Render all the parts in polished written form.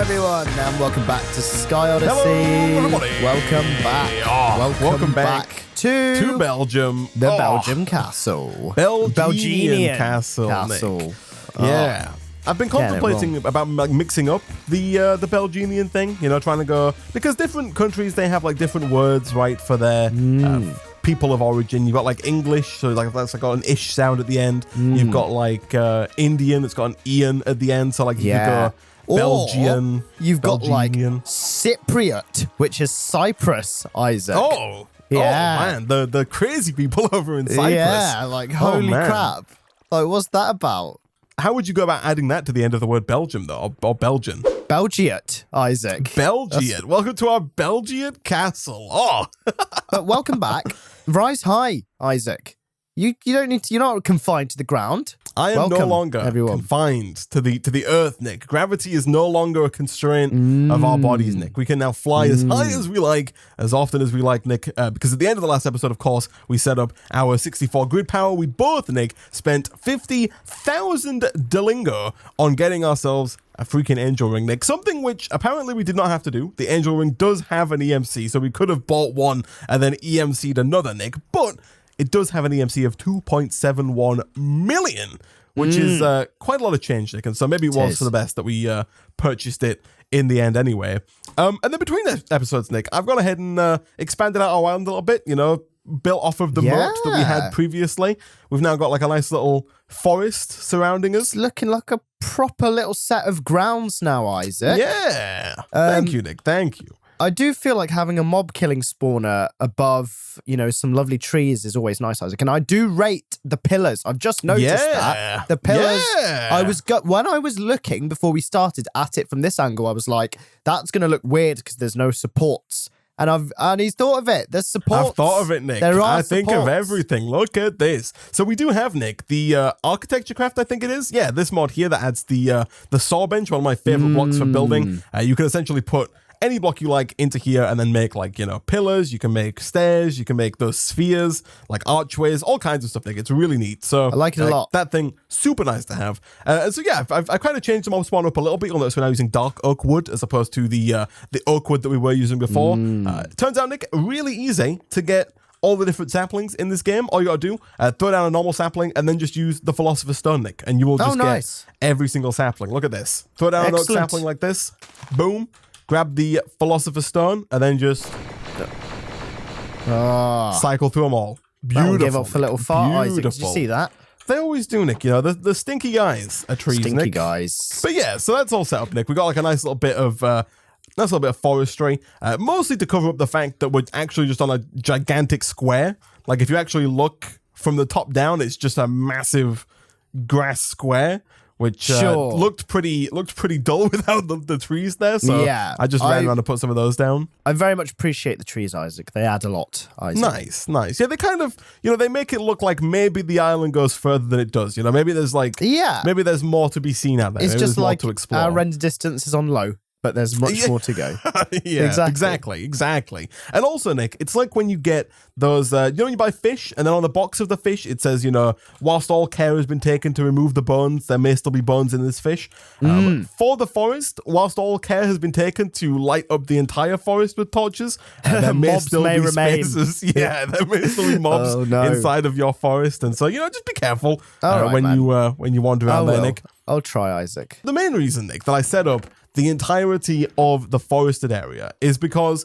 everyone, and welcome back to Sky Odyssey. Hello, everybody. Welcome back. Welcome back to Belgium. the Belgium castle. Belgian castle. Nick. Yeah. I've been contemplating about mixing up the Belgian thing, you know, trying to go, because different countries, they have like different words, right, for their people of origin. You've got like English, so like that's got an ish sound at the end. You've got like Indian, that's got an Ian at the end, so like you could go Belgian. Or you've got like Belgian. Cypriot, which is Cyprus, Isaac. Oh, yeah. Man, the crazy people over in Cyprus. Yeah, like holy crap. Like, what's that about? How would you go about adding that to the end of the word Belgium, though, or Belgian? Belgiat, Isaac. Belgian. Welcome to our Belgian castle. Oh, but welcome back. Rise high, Isaac. You don't need to. You're not confined to the ground. I am no longer confined to the earth, Nick. Gravity is no longer a constraint of our bodies, Nick. We can now fly as high as we like, as often as we like, Nick. Because at the end of the last episode, of course, we set up our 64 grid power. We both, Nick, spent 50,000 Delingo on getting ourselves a freaking angel ring, Nick. Something which apparently we did not have to do. The angel ring does have an EMC, so we could have bought one and then EMC'd another, Nick. But it does have an EMC of 2.71 million, which is quite a lot of change, Nick. And so maybe it was for the best that we purchased it in the end anyway. And then between the episodes, Nick, I've gone ahead and expanded out our island a little bit, you know, built off of the moat that we had previously. We've now got like a nice little forest surrounding us. It's looking like a proper little set of grounds now, Isaac. Yeah. Thank you, Nick. Thank you. I do feel like having a mob killing spawner above, you know, some lovely trees is always nice, Isaac. And I do rate the pillars. I've just noticed that. The pillars, when I was looking before we started at it from this angle, I was like, that's going to look weird because there's no supports. And he's thought of it. There's supports. I've thought of it, Nick. I think of everything. Look at this. So we do have, Nick, the architecture craft, I think it is. Yeah, this mod here that adds the saw bench, one of my favorite blocks for building. You can essentially put any block you like into here and then make, like, you know, pillars. You can make stairs. You can make those spheres, like archways, all kinds of stuff, Nick. It's really neat. So I like it a lot. That thing, super nice to have. And so yeah, I've kind of changed the mob spawn up a little bit. You'll notice we're now using dark oak wood as opposed to the oak wood that we were using before. Turns out, Nick, really easy to get all the different saplings in this game. All you gotta do, throw down a normal sapling and then just use the Philosopher's Stone, Nick, and you will just get every single sapling. Look at this. Throw down an oak sapling like this. Boom. Grab the Philosopher's Stone and then just cycle through them all. Beautiful. Give off a little fart, Isaac. Did you see that? They always do, Nick. You know, the stinky guys are trees, Stinky Nick. guys. But yeah, so that's all set up, Nick. We got like a nice little bit of forestry, mostly to cover up the fact that we're actually just on a gigantic square. Like if you actually look from the top down, it's just a massive grass square, which looked pretty dull without the trees there. So yeah, I just ran around to put some of those down. I very much appreciate the trees, Isaac. They add a lot, Isaac. Nice. Yeah, they kind of, you know, they make it look like maybe the island goes further than it does. You know, maybe there's like, maybe there's more to be seen out there. It's maybe just like to explore. Our render distance is on low, but there's much more to go. Yeah, exactly. And also, Nick, it's like when you get those, you know, when you buy fish, and then on the box of the fish, it says, you know, whilst all care has been taken to remove the bones, there may still be bones in this fish. For the forest, whilst all care has been taken to light up the entire forest with torches, there may still be spaces. Yeah, there may still be mobs inside of your forest. And so, you know, just be careful when you wander around there, Nick. I'll try, Isaac. The main reason, Nick, that I set up the entirety of the forested area is because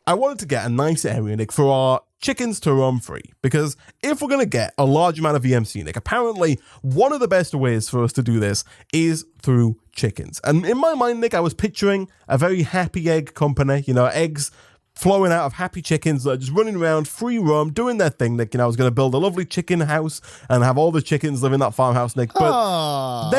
I wanted to get a nice area, Nick, for our chickens to roam free. Because if we're going to get a large amount of EMC, Nick, apparently one of the best ways for us to do this is through chickens. And in my mind, Nick, I was picturing a very happy egg company, you know, eggs flowing out of happy chickens that are just running around, free roam, doing their thing, Nick. You know, I was going to build a lovely chicken house and have all the chickens live in that farmhouse, Nick. But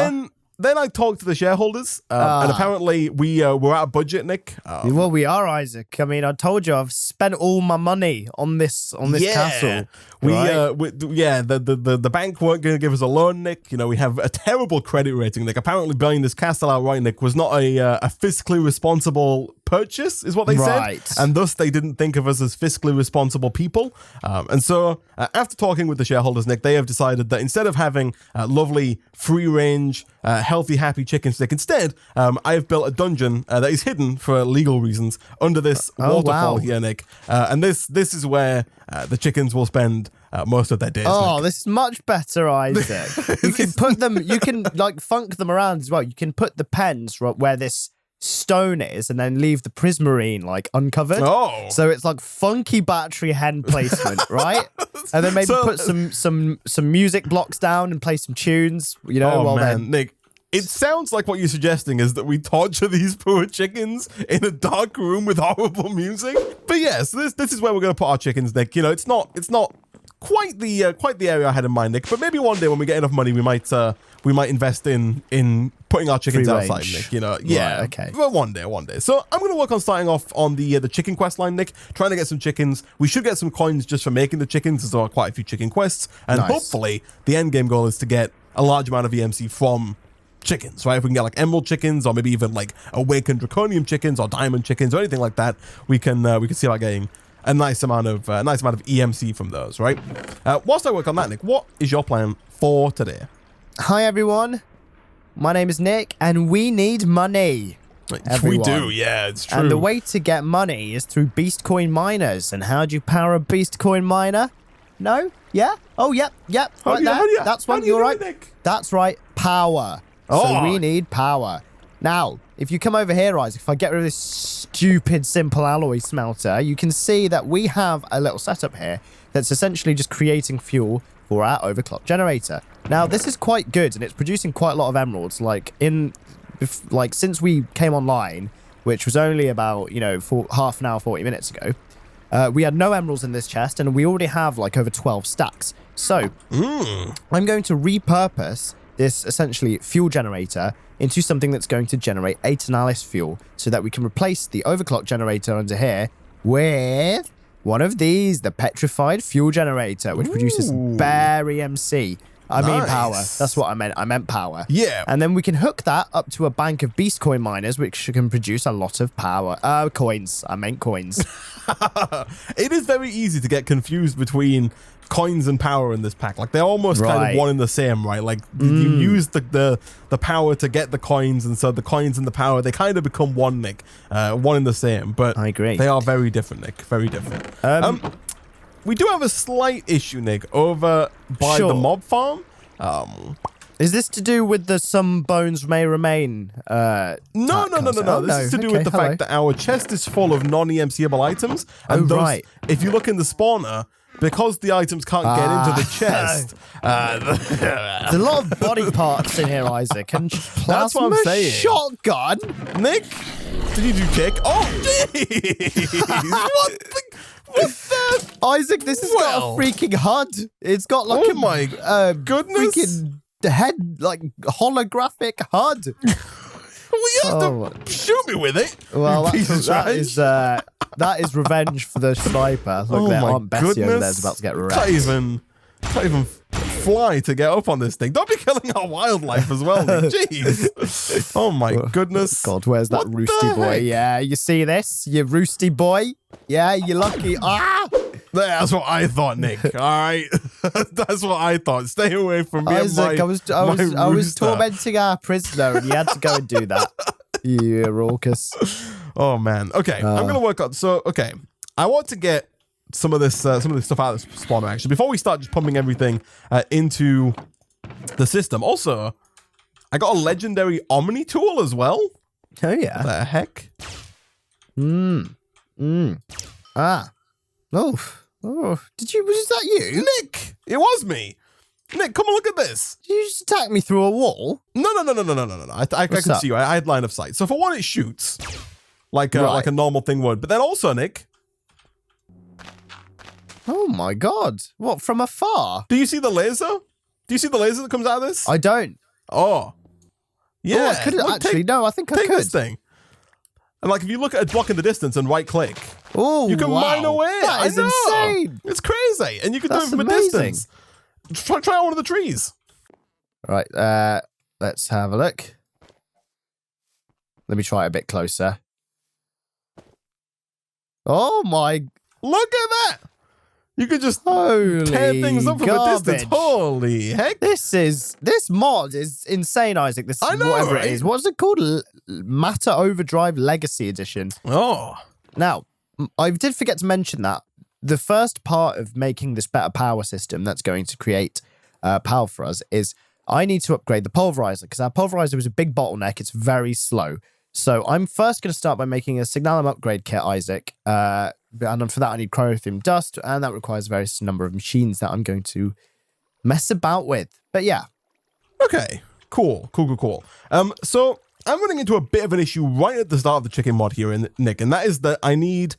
then I talked to the shareholders, and apparently we were out of budget, Nick. Well, we are, Isaac. I mean, I told you I've spent all my money on this castle. The bank weren't going to give us a loan, Nick. You know, we have a terrible credit rating, Nick. Apparently, buying this castle outright, Nick, was not a fiscally responsible purchase, is what they said. And thus they didn't think of us as fiscally responsible people. And so after talking with the shareholders, Nick, they have decided that instead of having lovely, free-range, healthy, happy chickens, Nick, instead, I have built a dungeon that is hidden for legal reasons under this waterfall here, Nick. And this is where the chickens will spend most of their days. Oh, Nick. This is much better, Isaac. You can put them, you can like funk them around as well. You can put the pens where this stone is and then leave the prismarine like uncovered. Oh. So it's like funky battery hen placement, right? And then maybe put some music blocks down and play some tunes, you know, while then. Nick. It sounds like what you're suggesting is that we torture these poor chickens in a dark room with horrible music. But yes, this is where we're going to put our chickens, Nick. You know, it's not quite the area I had in mind, Nick. But maybe one day when we get enough money, we might invest in putting our chickens outside, Nick. You know, yeah, right, okay. Well, one day. So I'm going to work on starting off on the chicken quest line, Nick. Trying to get some chickens. We should get some coins just for making the chickens. There are quite a few chicken quests, and hopefully the end game goal is to get a large amount of EMC from chickens, right? If we can get like emerald chickens or maybe even like awakened draconium chickens or diamond chickens or anything like that, we can see about getting a nice amount of EMC from those, right? Whilst I work on that, Nick, what is your plan for today? Hi everyone, my name is Nick and we need money. We do, yeah, it's true. And the way to get money is through beast coin miners. And how do you power a beast coin miner? No? Yeah? Oh, yep. Right there. That's one. You're right. Nick? That's right. Power. So we need power. Now, if you come over here, Isaac, if I get rid of this stupid simple alloy smelter, you can see that we have a little setup here that's essentially just creating fuel for our overclock generator. Now, this is quite good, and it's producing quite a lot of emeralds. Since we came online, which was only about, for half an hour, 40 minutes ago, we had no emeralds in this chest, and we already have like over 12 stacks. So, I'm going to repurpose this essentially fuel generator into something that's going to generate Aeternalis fuel so that we can replace the overclock generator under here with one of these, the Petrified fuel generator, which produces bare EMC. I mean power. That's what I meant. I meant power. Yeah. And then we can hook that up to a bank of beast coin miners, which can produce a lot of power. Coins. I meant coins. It is very easy to get confused between coins and power in this pack. Like they're almost kind of one and the same, right? Like you use the power to get the coins, and so the coins and the power, they kind of become one, Nick. One and the same. But I agree. They are very different, Nick. Very different. We do have a slight issue, Nick, over by the mob farm. Is this to do with the some bones may remain? No. This is to do with the fact that our chest is full of non-EMCable items. And if you look in the spawner, because the items can't get into the chest. There's a lot of body parts in here, Isaac. And that's what I'm saying. Shotgun. Nick, did you do kick? Oh, jeez. What the? Isaac, this has got a freaking HUD. It's got like goodness. Freaking head, like holographic HUD. Well, you have to shoot me with it. Well, that is revenge for the sniper. Look, their Aunt Bessie over there is about to get wrecked. Can't even fly to get up on this thing. Don't be killing our wildlife as well, Nick. Jeez. Oh my goodness. God, where's that roosty boy? Yeah, you see this? You roosty boy? Yeah, you're lucky. That's what I thought, Nick. All right. That's what I thought. Stay away from me. Isaac, I was tormenting our prisoner and you had to go and do that. You raucous. Oh man. Okay. I'm gonna work on I want to get some of this stuff out of the spawner actually before we start just pumping everything into the system. Also, I got a legendary Omni-Tool as well. Oh yeah. What the heck? Was that you? Nick! It was me! Nick, come and look at this! Did you just attack me through a wall? No. I could see you. I had line of sight. So for one, it shoots like a normal thing would. But then also, Nick. Oh my god. What, from afar? Do you see the laser? Do you see the laser that comes out of this? I don't. Oh. Yeah. I couldn't no, I think I could. Take this thing. And like if you look at a block in the distance and right click, you can mine away. That is insane. It's crazy. And you can do it from a distance. Try out one of the trees. Right, let's have a look. Let me try it a bit closer. Oh my! Look at that! You could just Holy tear things up from a distance. Holy heck! This mod is insane, Isaac. This I know, whatever right? it is. What's it called? Matter Overdrive Legacy Edition. Oh. Now, I did forget to mention that the first part of making this better power system that's going to create power for us is I need to upgrade the Pulverizer, because our Pulverizer was a big bottleneck. It's very slow. So I'm first going to start by making a Signalum upgrade kit, Isaac. And for that, I need chromathium dust, and that requires a various number of machines that I'm going to mess about with. But yeah. Okay. Cool. So I'm running into a bit of an issue right at the start of the chicken mod here, Nick, and that is that I need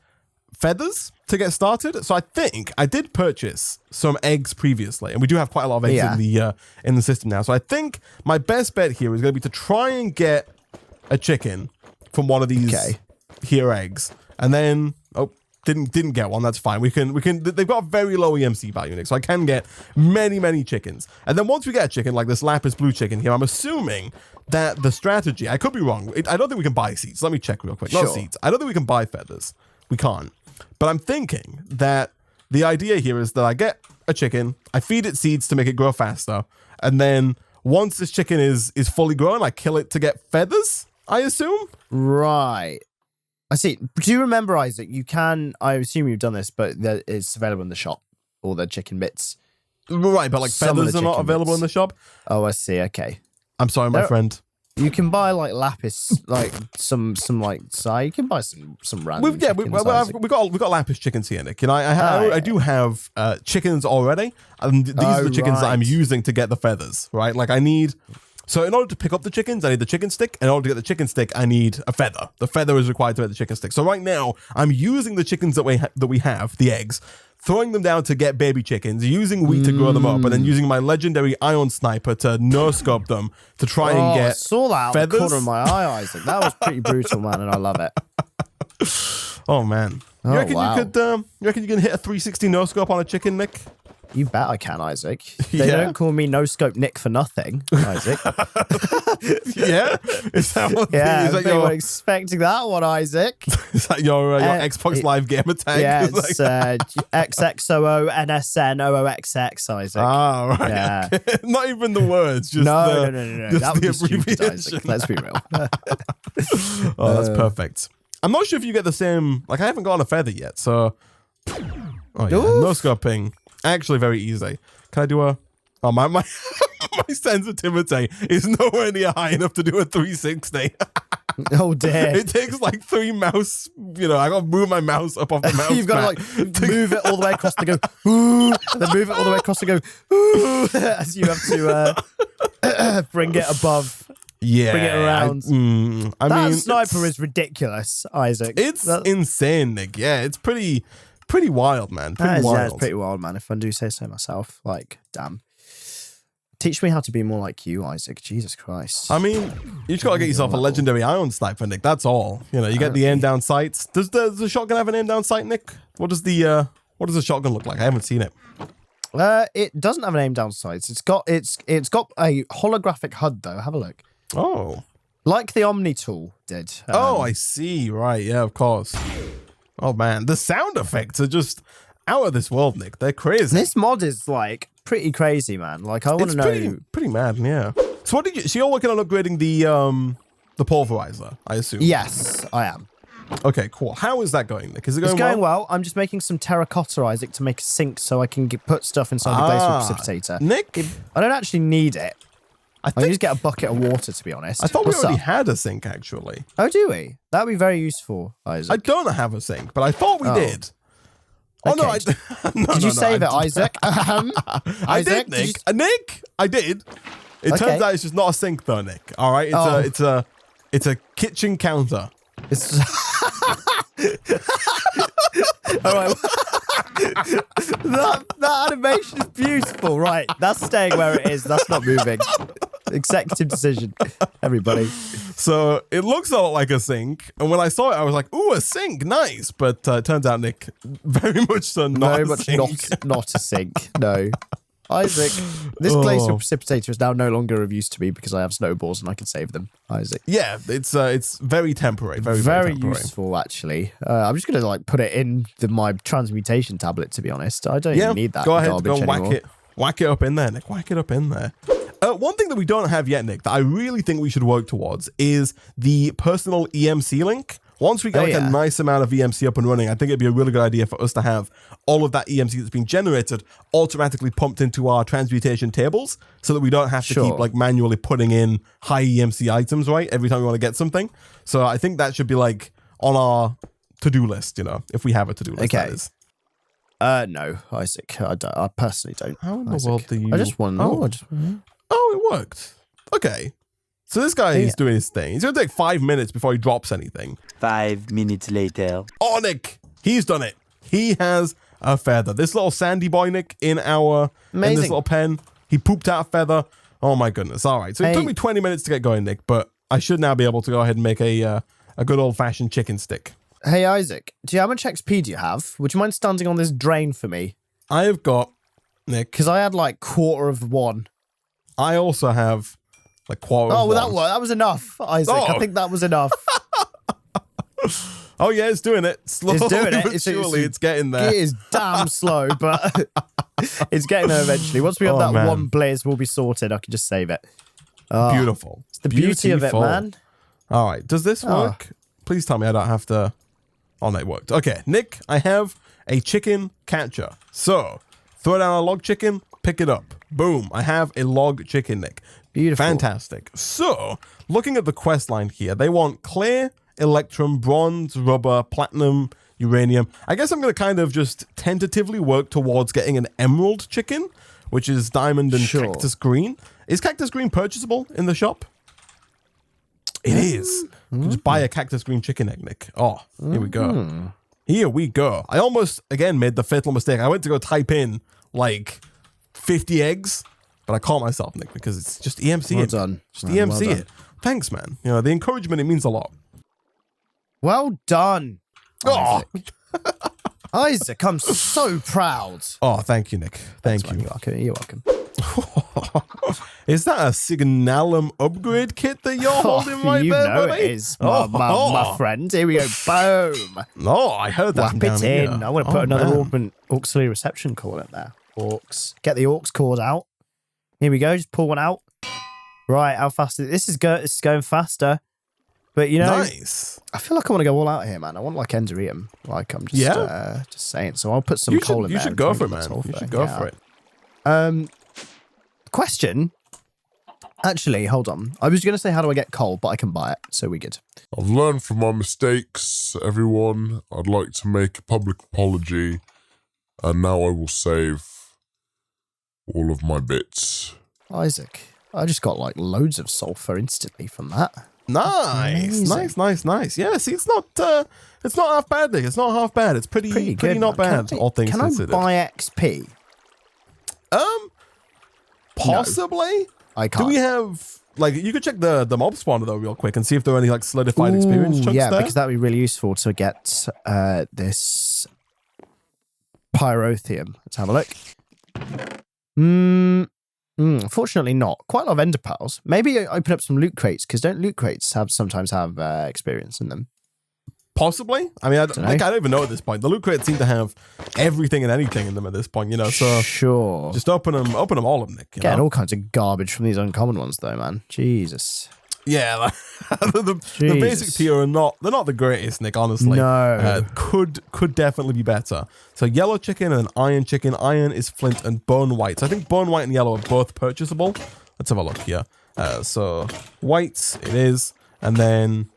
feathers to get started. So I think I did purchase some eggs previously, and we do have quite a lot of eggs in the system now. So I think my best bet here is going to be to try and get a chicken from one of these here eggs, and then didn't get one. That's fine. We can. They've got a very low EMC value, Nick, so I can get many chickens. And then once we get a chicken like this lapis blue chicken here, I'm assuming that the strategy, I could be wrong. I don't think we can buy seeds. Let me check real quick. Sure. Not seeds. I don't think we can buy feathers. We can't. But I'm thinking that the idea here is that I get a chicken, I feed it seeds to make it grow faster, and then once this chicken is fully grown, I kill it to get feathers, I assume? Right. I see. Do you remember, Isaac? You can, I assume you've done this, but it's available in the shop, all the chicken bits. Right, but like feathers are not available in the shop? Oh, I see. Okay. I'm sorry, my friend. You can buy like lapis, like some like you can buy some random. We got lapis chickens here, Nick, and I do have chickens already, and these are the chickens that I'm using to get the feathers. Right, like I need. So in order to pick up the chickens, I need the chicken stick. In order to get the chicken stick, I need a feather. The feather is required to get the chicken stick. So right now, I'm using the chickens that we have, the eggs, throwing them down to get baby chickens, using wheat to grow them up, and then using my legendary ion sniper to no-scope them to try and get I saw that feathers. Out the corner of my eye, Isaac. That was pretty brutal, man, and I love it. Oh, man. You reckon you can hit a 360 no-scope on a chicken, Nick? You bet I can, Isaac. They don't call me No Scope Nick for nothing, Isaac. Yeah? Is that what you were expecting that one, Isaac? Is that your Xbox Live gamer tag? Yeah, it's XXOONSN00XX, Isaac. Ah, right. Yeah. Okay. Not even the words. Just no. Just that would the be stupid, Isaac. Let's be real. Oh, that's perfect. I'm not sure if you get the same... Like, I haven't gotten a feather yet, so... Oh, yeah. No scoping. Actually, very easy. Can I do a... Oh, my my sensitivity is nowhere near high enough to do a 360. Oh, dear. It takes like 3 mouse... I got to move my mouse up off the mouse. You've got to like move it all the way across to go... Ooh, and then move it all the way across to go... Ooh, as you have to bring it above... Yeah. Bring it around. That sniper is ridiculous, Isaac. It's insane, Nick. Yeah, it's pretty wild, man. Pretty wild. Yeah, it's pretty wild, man. If I do say so myself. Like, damn. Teach me how to be more like you, Isaac. Jesus Christ. I mean, you just got to get yourself a legendary ion sniper, Nick. That's all. You know, you get the aim down sights. Does the shotgun have an aim down sight, Nick? What does the shotgun look like? I haven't seen it. It doesn't have an aim down sights. It's got a holographic HUD though. Have a look. Oh. Like the Omni-Tool did. I see. Right. Yeah, of course. Oh, man. The sound effects are just out of this world, Nick. They're crazy. This mod is, like, pretty crazy, man. Like, I want to know... Pretty mad, yeah. So you're working on upgrading the Pulverizer, I assume? Yes, I am. Okay, cool. How is that going, Nick? Is it going well? It's going well. I'm just making some terracotta, Isaac, to make a sink so I can put stuff inside the glacial precipitator. Nick? I don't actually need it. I just get a bucket of water, to be honest. I thought we already had a sink, actually. Oh, do we? That would be very useful, Isaac. I don't have a sink, but I thought we did. Oh, no, did you save it, Isaac? I did, Nick. Nick, I did. It turns out it's just not a sink, though, Nick. All right? It's a kitchen counter. It's... All right. that animation is beautiful. Right. That's staying where it is. That's not moving. Executive decision, everybody. So it looks a lot like a sink. And when I saw it, I was like, ooh, a sink. Nice. But it turns out, Nick, very much so not a sink. Not a sink. No. Isaac, this glacier precipitator is now no longer of use to me because I have snowballs and I can save them. Isaac. Yeah, it's very temporary. Very useful, actually. I'm just gonna like put it in my transmutation tablet. To be honest, I don't even need that. Go ahead, go anymore. whack it up in there, Nick. Whack it up in there. One thing that we don't have yet, Nick, that I really think we should work towards is the personal EMC link. Once we get a nice amount of EMC up and running, I think it'd be a really good idea for us to have all of that EMC that's being generated automatically pumped into our transmutation tables so that we don't have to keep like manually putting in high EMC items, right? Every time we want to get something. So I think that should be like on our to-do list, you know, if we have a to-do list. Okay. That is. No, Isaac, I personally don't. How in the world do you... I just want Oh, it worked. Okay. So this guy is doing his thing. He's going to take 5 minutes before he drops anything. 5 minutes later. Oh, Nick, he's done it. He has a feather. This little sandy boy, Nick, in this little pen, he pooped out a feather. Oh, my goodness. All right. So it took me 20 minutes to get going, Nick, but I should now be able to go ahead and make a good old-fashioned chicken stick. Hey, Isaac, how much XP do you have? Would you mind standing on this drain for me? I have got, Nick... Because I had like 1/4. I also have... like quarter. Oh, well, that was enough, Isaac. I think that was enough. Oh yeah, it's doing it. Slowly, it's doing it. Surely, it's getting there. It is damn slow, but it's getting there eventually. Once we have that one blaze, we'll be sorted. I can just save it. Beautiful. It's the beauty of it, man. All right. Does this work? Please tell me I don't have to. Oh, no, it worked. Okay, Nick, I have a chicken catcher. So throw down a log chicken, pick it up. Boom. I have a log chicken, Nick. Beautiful. Fantastic. So, looking at the quest line here, they want clay, electrum, bronze, rubber, platinum, uranium. I guess I'm going to kind of just tentatively work towards getting an emerald chicken, which is diamond and cactus green. Is cactus green purchasable in the shop? It is. You can just buy a cactus green chicken egg, Nick. Oh, here we go. Here we go. I almost, again, made the fatal mistake. I went to go type in, like, 50 eggs. But I caught myself, Nick, because it's just EMC well done. Just EMC it. Thanks, man. You know, the encouragement, it means a lot. Well done, Isaac. Isaac, I'm so proud. Oh, thank you, Nick. Thank you. You're welcome. Is that a Signalum upgrade kit that you're holding right there, buddy? It is, my friend. Here we go. Boom. No, I heard that. Whap it in. Here. I want to put another auxiliary reception cord in there. Aux. Get the aux cord out. Here we go. Just pull one out. Right, how fast is this? This is going faster. But you know, nice. I feel like I want to go all out here, man. I want like Enderium. Like I'm just saying. So I'll put some coal in there. You should go for it, man. You should go for it. Question. Actually, hold on. I was going to say, how do I get coal? But I can buy it, so we're good. I've learned from my mistakes, everyone. I'd like to make a public apology, and now I will save all of my bits. Isaac, I just got like loads of sulfur instantly from that. Nice. Yeah, see, it's not half bad, Nick. It's not half bad. It's pretty good, not bad, all things considered. Can I buy XP? Possibly. No, I can't. Do we have, like, you could check the mob spawner, though, real quick and see if there are any, like, solidified experience chunks there. Yeah, because that would be really useful to get this pyrotheum. Let's have a look. Fortunately not. Quite a lot of ender pearls. Maybe open up some loot crates, because don't loot crates sometimes have experience in them? Possibly. I mean, I don't even know at this point. The loot crates seem to have everything and anything in them at this point, you know, so sure. Just open them all up, Nick. Getting all kinds of garbage from these uncommon ones, though, man. Jesus. Yeah, the basic tier are not the greatest, Nick, honestly. No. Could definitely be better. So yellow chicken and iron chicken. Iron is flint and bone white. So I think bone white and yellow are both purchasable. Let's have a look here. So white it is, and then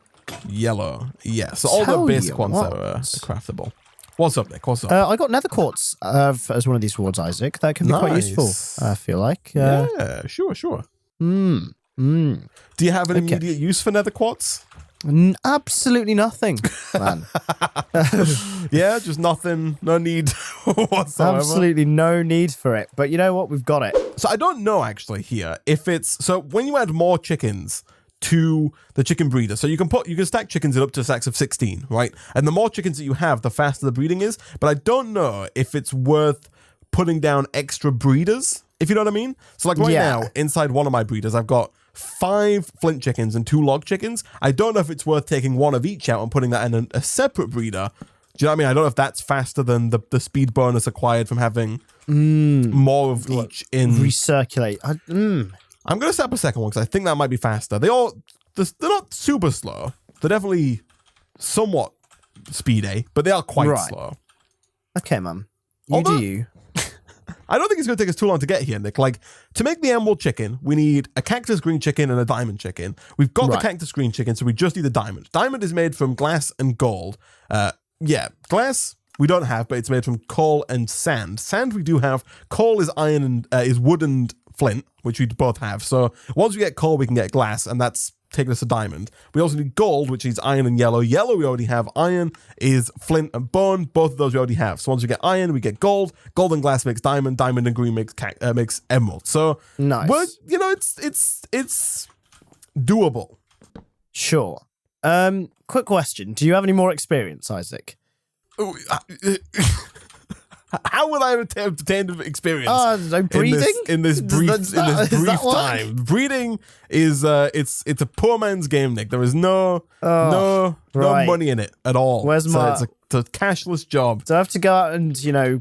yellow. Yeah, so all the basic ones are craftable. What's up, Nick? What's up? I got nether quartz as one of these rewards, Isaac. That can be quite useful, I feel like. Yeah, sure. Do you have an immediate use for nether quartz? Absolutely nothing, man. Yeah, just nothing. No need whatsoever. Absolutely no need for it. But you know what? We've got it. So I don't know actually here if it's so when you add more chickens to the chicken breeder. So you can stack chickens in up to stacks of 16, right? And the more chickens that you have, the faster the breeding is. But I don't know if it's worth putting down extra breeders if you know what I mean. So like right now, inside one of my breeders, I've got 5 flint chickens and 2 log chickens. I don't know if it's worth taking one of each out and putting that in a separate breeder. Do you know what I mean? I don't know if that's faster than the speed bonus acquired from having more of each in... Recirculate. I'm going to set up a second one because I think that might be faster. They're not super slow. They're definitely somewhat speedy, but they are quite slow. Okay, man. You do you. I don't think it's going to take us too long to get here, Nick. Like, to make the emerald chicken, we need a cactus green chicken and a diamond chicken. We've got the cactus green chicken, so we just need the diamond. Diamond is made from glass and gold. Glass we don't have, but it's made from coal and sand. Sand we do have. Coal is iron and is wood and flint, which we both have. So once we get coal, we can get glass, and that's taking us to diamond. We also need gold, which is iron and yellow. Yellow we already have. Iron is flint and bone. Both of those we already have. So once we get iron, we get gold. Gold and glass makes diamond. Diamond and green makes emerald. So nice. But you know, it's doable. Sure. Quick question: do you have any more experience, Isaac? How would I have obtained experience? Breeding in this brief time. Breeding is it's a poor man's game, Nick. There is no money in it at all. It's a cashless job. Do I have to go out and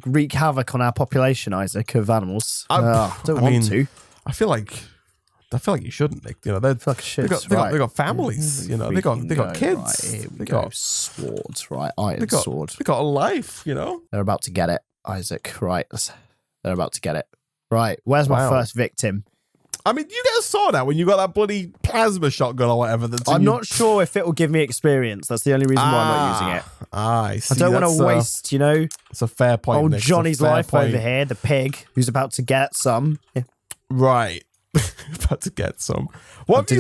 wreak havoc on our population, Isaac, of animals? I don't want to. I feel like you shouldn't, Nick. They're they got families. They got kids. Right, they got swords. Right, iron sword. They got a life. They're about to get it, Isaac. Right, they're about to get it. Right, where's my first victim? I mean, you get a sword out when you got that bloody plasma shotgun or whatever. I'm not sure if it will give me experience. That's the only reason why I'm not using it. I see. I don't want to waste, It's a fair point. Old Nick. Johnny's life over here, the pig, who's about to get some. Yeah. Right. About to get some. What if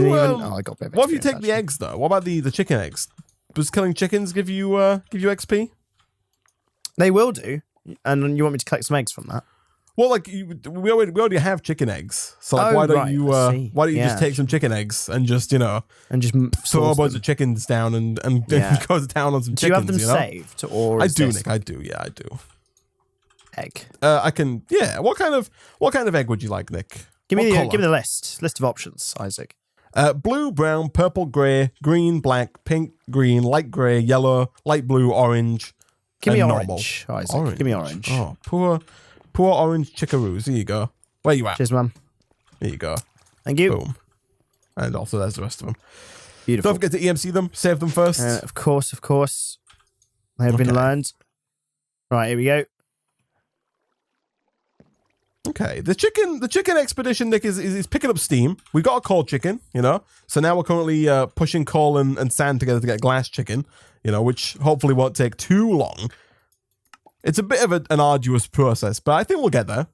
you take the eggs though? What about the chicken eggs? Does killing chickens give you XP? They will do. And you want me to collect some eggs from that? Well, like we already have chicken eggs, so like, why don't you just take some chicken eggs and just throw a bunch of chickens down and go to town on some chickens? Do you have them saved, or I do, Nick? I do. Yeah, I do. Egg. I can. Yeah. What kind of egg would you like, Nick? Give me the list of options, Isaac. Blue, brown, purple, grey, green, black, pink, green, light grey, yellow, light blue, orange. Give me orange, Isaac. Orange. Give me orange. Oh, poor orange chickaroos. Here you go. Where you at? Cheers, man. Here you go. Thank you. Boom. And also there's the rest of them. Beautiful. Don't forget to EMC them. Save them first. Of course. They have been learned. Right, here we go. Okay, the chicken expedition, Nick, is picking up steam. We got a coal chicken, so now we're currently pushing coal and sand together to get glass chicken, which hopefully won't take too long. It's a bit of an arduous process, but I think we'll get there.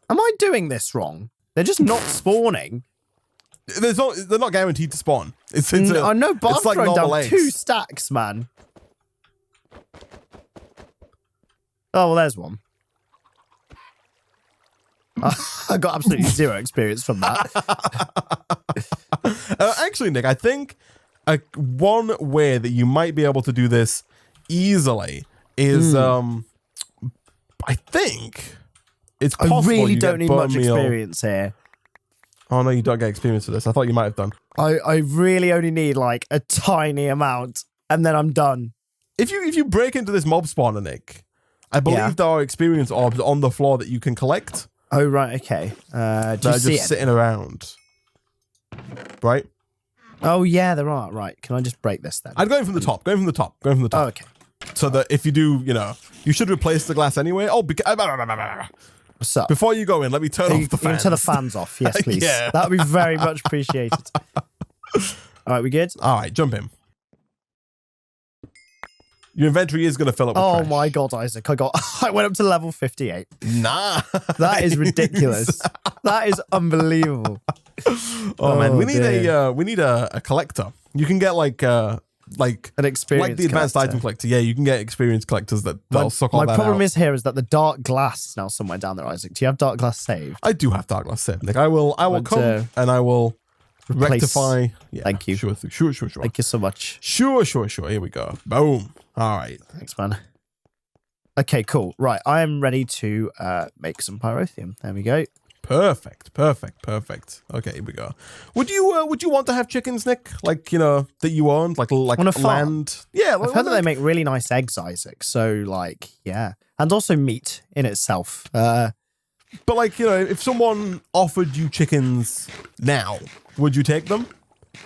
Am I doing this wrong? They're just not spawning. They're not guaranteed to spawn. I know, but it's I've thrown down eggs. 2 stacks, man. Oh, well, there's one. I got absolutely 0 experience from that. Actually, Nick, I think one way that you might be able to do this easily is, I think it's possible. I really don't need much experience here. Oh no, you don't get experience for this. I thought you might have done. I really only need like a tiny amount, and then I'm done. If you break into this mob spawner, Nick, I believe there are experience orbs on the floor that you can collect. Oh, right, okay. Do you see just sitting around, right? Oh, yeah, there are. Right, can I just break this then? I'd go in from the top. Oh, okay. So that if you do, you should replace the glass anyway. Oh, what's up? Before you go in, let me turn off the fans. You can turn the fans off, yes, please. Yeah. That would be very much appreciated. All right, we good? All right, jump in. Your inventory is going to fill up with trash. My God, Isaac. I went up to level 58. Nah. That is ridiculous. That is unbelievable. Oh man, we need a collector. You can get like an experience, like the advanced item collector. Yeah, you can get experience collectors that'll suck all that out. My problem is that the dark glass is now somewhere down there, Isaac. Do you have dark glass saved? I do have dark glass saved, Nick. I will come and I will rectify. Yeah, thank you. Sure. Thank you so much. Sure. Here we go. Boom. All right. Thanks, man. Okay, cool. Right, I am ready to make some pyrotheum. There we go. Perfect. Okay, here we go. Would you want to have chickens, Nick? Like, that you owned, like on a farm? Land? Yeah, I've heard that they make really nice eggs, Isaac. So, like, yeah, and also meat in itself. But like, if someone offered you chickens now, would you take them?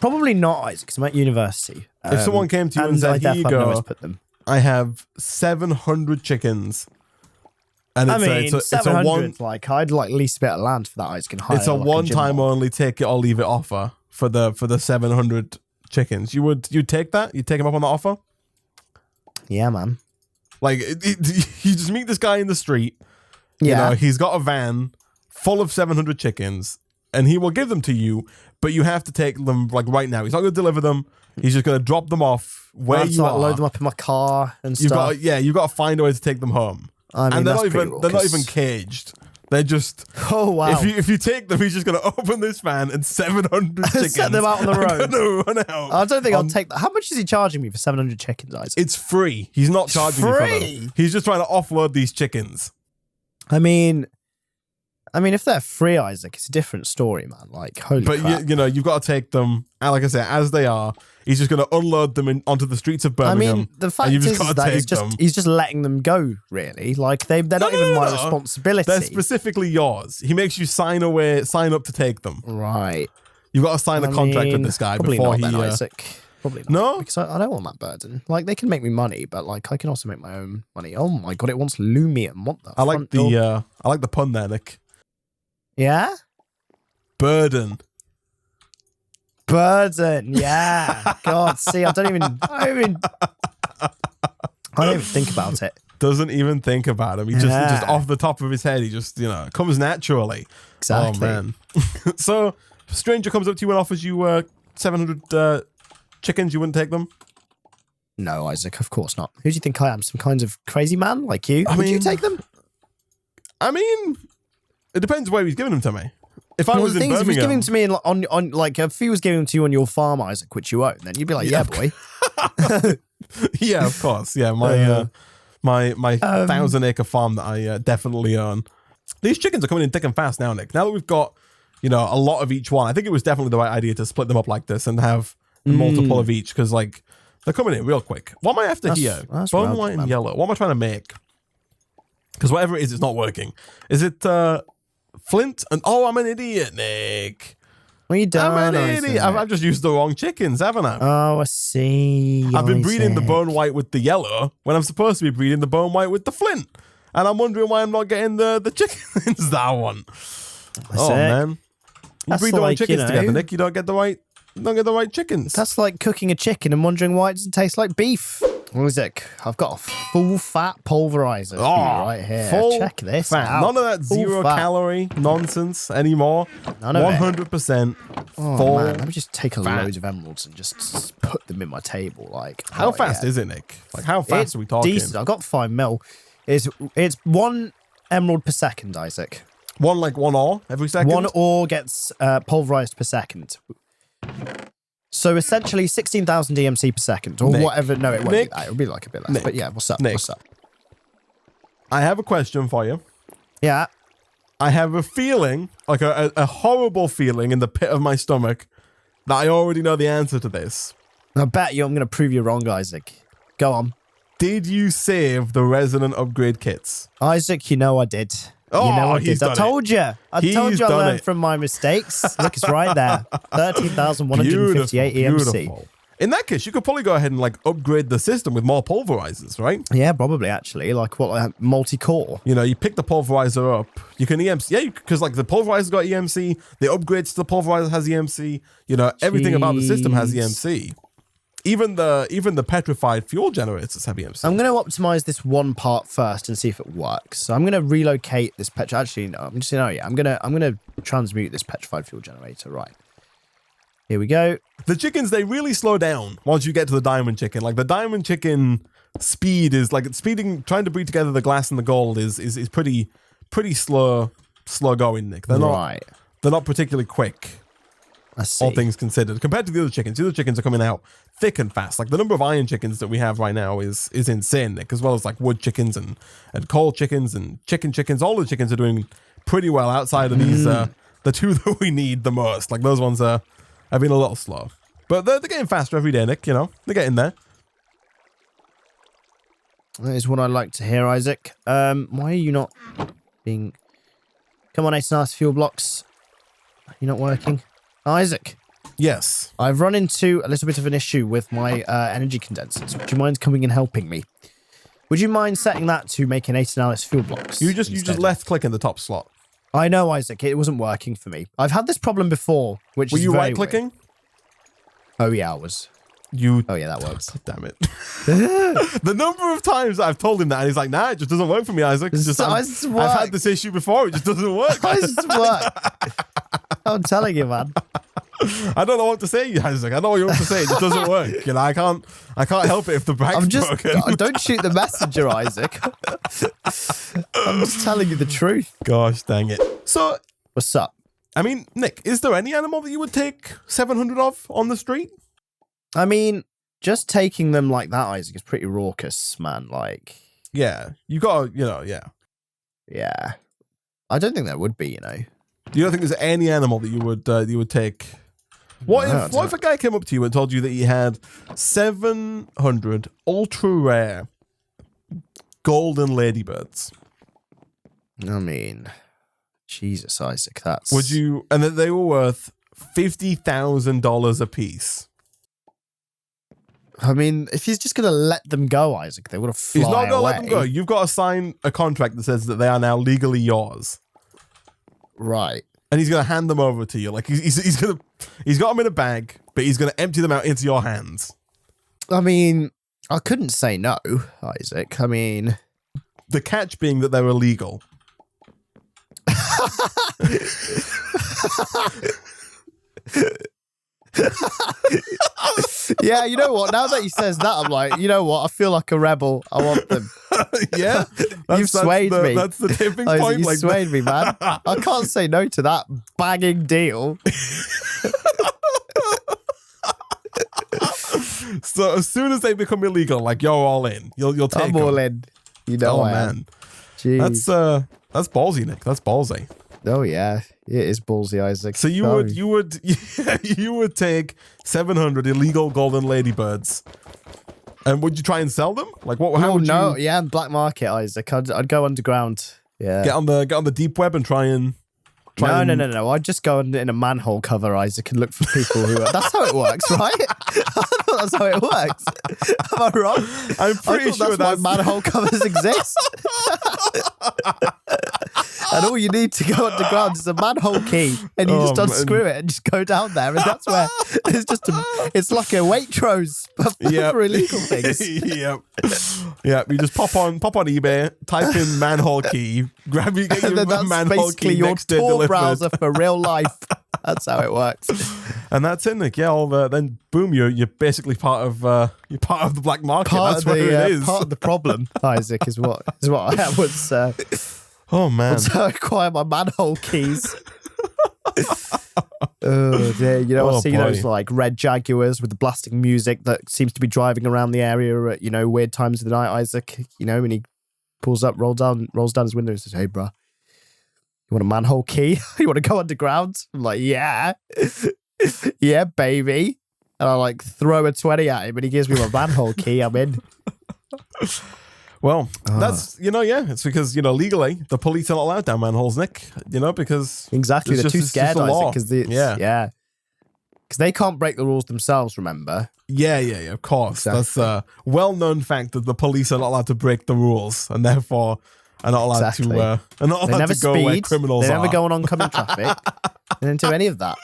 Probably not, Isaac, because I'm at university. If someone came to you and said, "Here you go, put them. I have 700 chickens," and it's 700. Like, I'd like lease a bit of land for that, Isaac. And hire, it's a like, one-time only take it or leave it offer for the 700 chickens. You'd take that? You'd take him up on the offer? Yeah, man. Like, you just meet this guy in the street. Yeah, he's got a van full of 700 chickens, and he will give them to you, but you have to take them like right now. He's not going to deliver them. He's just going to drop them off where you are. Load them up in my car and stuff. You've got to find a way to take them home. I mean, and they're not even caged. They're just. Oh wow! If you take them, he's just going to open this van and 700 chickens set them out on the road. Run out. I don't think I'll take that. How much is he charging me for 700 chickens, Isaac? It's free. He's not charging you for them. He's just trying to offload these chickens. I mean, if they're free, Isaac, it's a different story, man. Like, holy crap. But you've got to take them, and like I said, as they are. He's just going to unload them onto the streets of Birmingham. I mean, the fact is that he's just letting them go, really. Like, they're not even my responsibility. They're specifically yours. He makes you sign up to take them. Right. You've got to sign a contract with this guy before he... Isaac. Probably not. No? Because I don't want that burden. Like, they can make me money, but, like, I can also make my own money. Oh, my God, it wants Lumium. What the I like the pun there, Nick. Yeah? Burden, yeah. God, see, I don't even think about it. Doesn't even think about him. He just off the top of his head, he just, comes naturally. Exactly. Oh, man. So, a stranger comes up to you and offers you 700 chickens, you wouldn't take them? No, Isaac, of course not. Who do you think I am? Some kind of crazy man like you? Would you take them? I mean, it depends where he's giving them to me. If I was in Birmingham, if he was giving to me on like if he was giving them to you on your farm, Isaac, which you own, then you'd be like, yeah, boy. Yeah, of course. Yeah, my 1,000-acre farm that I definitely own. These chickens are coming in thick and fast now, Nick. Now that we've got a lot of each one, I think it was definitely the right idea to split them up like this and have multiple of each because like they're coming in real quick. What am I after here? Bone white and yellow. What am I trying to make? Because whatever it is, it's not working. Is it flint? And I'm an idiot, Nick. What are you doing? I'm an idiot. I've just used the wrong chickens, haven't I? Oh, I see. I've been breeding the bone white with the yellow when I'm supposed to be breeding the bone white with the flint. And I'm wondering why I'm not getting the chickens that I want. Man. You breed the wrong chickens together, Nick. You don't get the right chickens. That's like cooking a chicken and wondering why it doesn't taste like beef. Isaac, I've got a full fat pulverizer right here. Check this out. None of that zero-calorie nonsense anymore. None of 100% full. Man, let me just take loads of emeralds and just put them in my table. Like, how fast is it, Nick? Like, how fast are we talking? Decent. I've got 5 mil. It's 1 emerald per second, Isaac. One ore every second? 1 ore gets pulverized per second. So essentially 16,000 EMC per second or whatever. No, it won't be that. It'll be like a bit less. Nick, but yeah, what's up? Nick, what's up? I have a question for you. Yeah. I have a feeling, like a horrible feeling in the pit of my stomach that I already know the answer to this. I bet you I'm going to prove you wrong, Isaac. Go on. Did you save the resonant upgrade kits? Isaac, you know I did. I told you. I learned from my mistakes. Look, it's right there. 13,158 EMC. Beautiful. In that case, you could probably go ahead and like upgrade the system with more pulverizers, right? Yeah, probably actually. Like multi-core. You pick the pulverizer up. You can EMC. Yeah, because like the pulverizer's got EMC. The upgrades to the pulverizer has EMC. Everything about the system has EMC. Even the petrified fuel generators have EMC. I'm going to optimize this one part first and see if it works. So I'm going to relocate this Actually, no. I'm just saying. I'm going to transmute this petrified fuel generator. Right. Here we go. The chickens, they really slow down once you get to the diamond chicken. Like the diamond chicken speed is like trying to breed together the glass and the gold is pretty slow going, Nick. They're not particularly quick. I see. All things considered, compared to the other chickens. The other chickens are coming out thick and fast. Like the number of iron chickens that we have right now is insane, Nick, as well as like wood chickens and coal chickens and chickens. All the chickens are doing pretty well outside of these, the two that we need the most. Like those ones have been a little slow. But they're getting faster every day, Nick, you know? They're getting there. That is what I like to hear, Isaac. Why are you not being... Come on, 8 nice fuel blocks. You're not working. Isaac. Yes. I've run into a little bit of an issue with my energy condensers. Would you mind coming and helping me? Would you mind setting that to make an 8 fuel blocks? You just left click in the top slot. I know, Isaac. It wasn't working for me. I've had this problem before, which Were is you very right clicking? weird. Oh yeah, I was. Oh yeah, that works. God damn it. The number of times I've told him that, and he's like, nah, it just doesn't work for me, Isaac. It's just, I've had this issue before. It just doesn't work. I'm telling you, man. I don't know what to say, Isaac. I know what you want to say. It just doesn't work. You know, I can't help it if the brag's broken. Don't shoot the messenger, Isaac. I'm just telling you the truth. Gosh, dang it. So, what's up? I mean, Nick, is there any animal that you would take 700 of on the street? I mean, just taking them like that, Isaac, is pretty raucous, man. Like, yeah, you gotta, yeah. I don't think there would be, You don't think there's any animal that you would take? What if a guy came up to you and told you that he had 700 ultra rare golden ladybirds? I mean, Jesus, Isaac, that's... Would you... And that they were worth $50,000 a piece. I mean, if he's just going to let them go, Isaac, they would have fly He's not going to let away. them go. You've got to sign a contract that says that they are now legally yours. Right. And he's going to hand them over to you. Like, he's got them in a bag, but he's going to empty them out into your hands. I mean, I couldn't say no, Isaac. I mean... The catch being that they're illegal. Yeah, you know what? Now that he says that, I'm like, you know what? I feel like a rebel. I want them. Yeah, you've swayed me. That's the tipping point. You swayed me, man. I can't say no to that banging deal. So as soon as they become illegal, like you're all in. You'll take. I'm all in. You know, man. Jeez. That's ballsy, Nick. That's ballsy. Oh yeah, it is ballsy, Isaac. So you would take 700 illegal golden ladybirds, and would you try and sell them? Like what? How would you? Yeah, black market, Isaac. I'd go underground. Yeah, get on the deep web and try and. No. I'd just go in a manhole cover, Isaac, and look for people who. That's how it works, right? I thought that's how it works. Am I wrong? I'm pretty sure that's why manhole covers exist. And all you need to go underground is a manhole key, and you just unscrew it and just go down there, and that's where it's just it's like a Waitrose for illegal things. Yep. You just pop on eBay, type in manhole key, get your manhole key your next day Tor delivered. browser for real life. That's how it works. And that's it, Nick. Yeah, then boom, you're basically part of the black market. That's what it is. Part of the problem, Isaac, is what I was. Oh man! To acquire my manhole keys. Oh dear! I see those like red Jaguars with the blasting music that seems to be driving around the area at weird times of the night. Isaac, when he pulls up, rolls down his window and says, "Hey, bro, you want a manhole key? You want to go underground?" I'm like, "Yeah, yeah, baby." And I like throw a 20 at him, and he gives me my manhole key. I'm in. Well, that's, it's because, legally, the police are not allowed down manholes, Nick, because... Exactly, they're too scared, Isaac, because because they can't break the rules themselves, remember? Yeah, of course. Exactly. That's a well-known fact that the police are not allowed to break the rules, and therefore are not allowed to go where criminals are. They never go on oncoming traffic. They don't do any of that.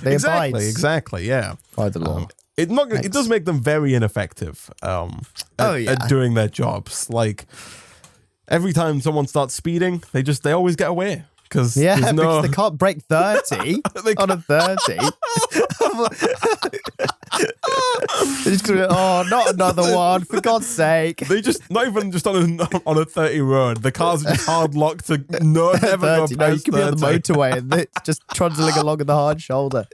They abide. Exactly, yeah. By the law. It does make them very ineffective at doing their jobs. Like every time someone starts speeding, they always get away because they can't break 30 on a 30. They're just gonna not another one, for God's sake. They just not even just on a 30 road. The cars are just hard locked to never 30, go past 30. No, you can be on the motorway and it's just trundling along in the hard shoulder.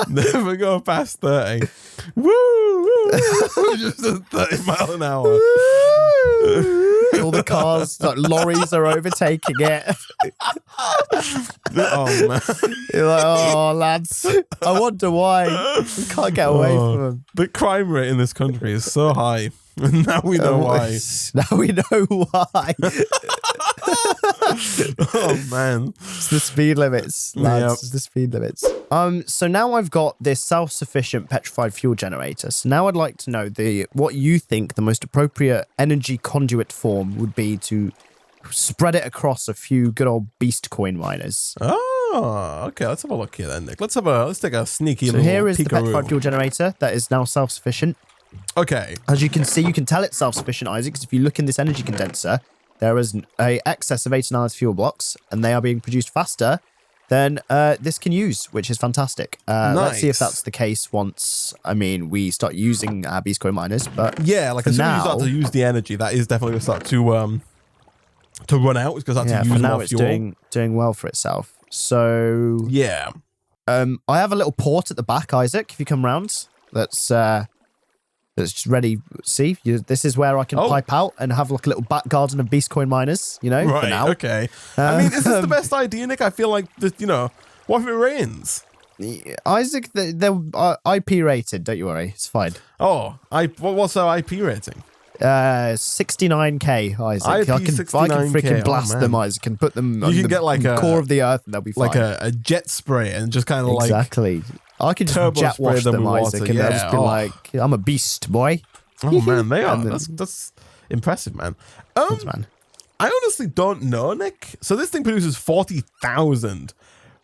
Never go past 30. Woo! Just at 30 mile an hour. All the cars, like lorries are overtaking it. Oh, man. You're like, oh, lads, I wonder why. We can't get away from them. The crime rate in this country is so high. And now we know why. Now we know why. Oh, man. It's the speed limits, lads. Yep. It's the speed limits. So now I've got this self-sufficient petrified fuel generator. So now I'd like to know what you think the most appropriate energy conduit form would be to spread it across a few good old beast coin miners. Oh, okay. Let's have a look here then, Nick. Let's take a sneaky So little here is the peekaroo. petrified fuel generator that is now self-sufficient. Okay. As you can see, you can tell it's self-sufficient, Isaac, because if you look in this energy condenser, there is a excess of 89 fuel blocks, and they are being produced faster than this can use, which is fantastic. Let's see if that's the case once, we start using our beast coin miners. But yeah, like as soon as you start to use the energy, that is definitely going to start to run out. It's going to start to use for now more it's fuel. doing well for itself. So yeah. I have a little port at the back, Isaac. If you come round, that's just ready. See, this is where I can pipe out and have like a little back garden of beast coin miners. For now. Okay. Is this the best idea, Nick? I feel like what if it rains? Isaac, they're IP rated. Don't you worry, it's fine. Oh, what's our IP rating? 69k, Isaac. I can freaking blast them, Isaac, and put them on the core of the earth, and they'll be fine. Like a jet spray, and just kind of exactly. I can just jet wash them, Isaac, and they'll just be like, "I'm a beast, boy." Oh man, they are. That's impressive, man. Thanks, man. I honestly don't know, Nick. So this thing produces 40,000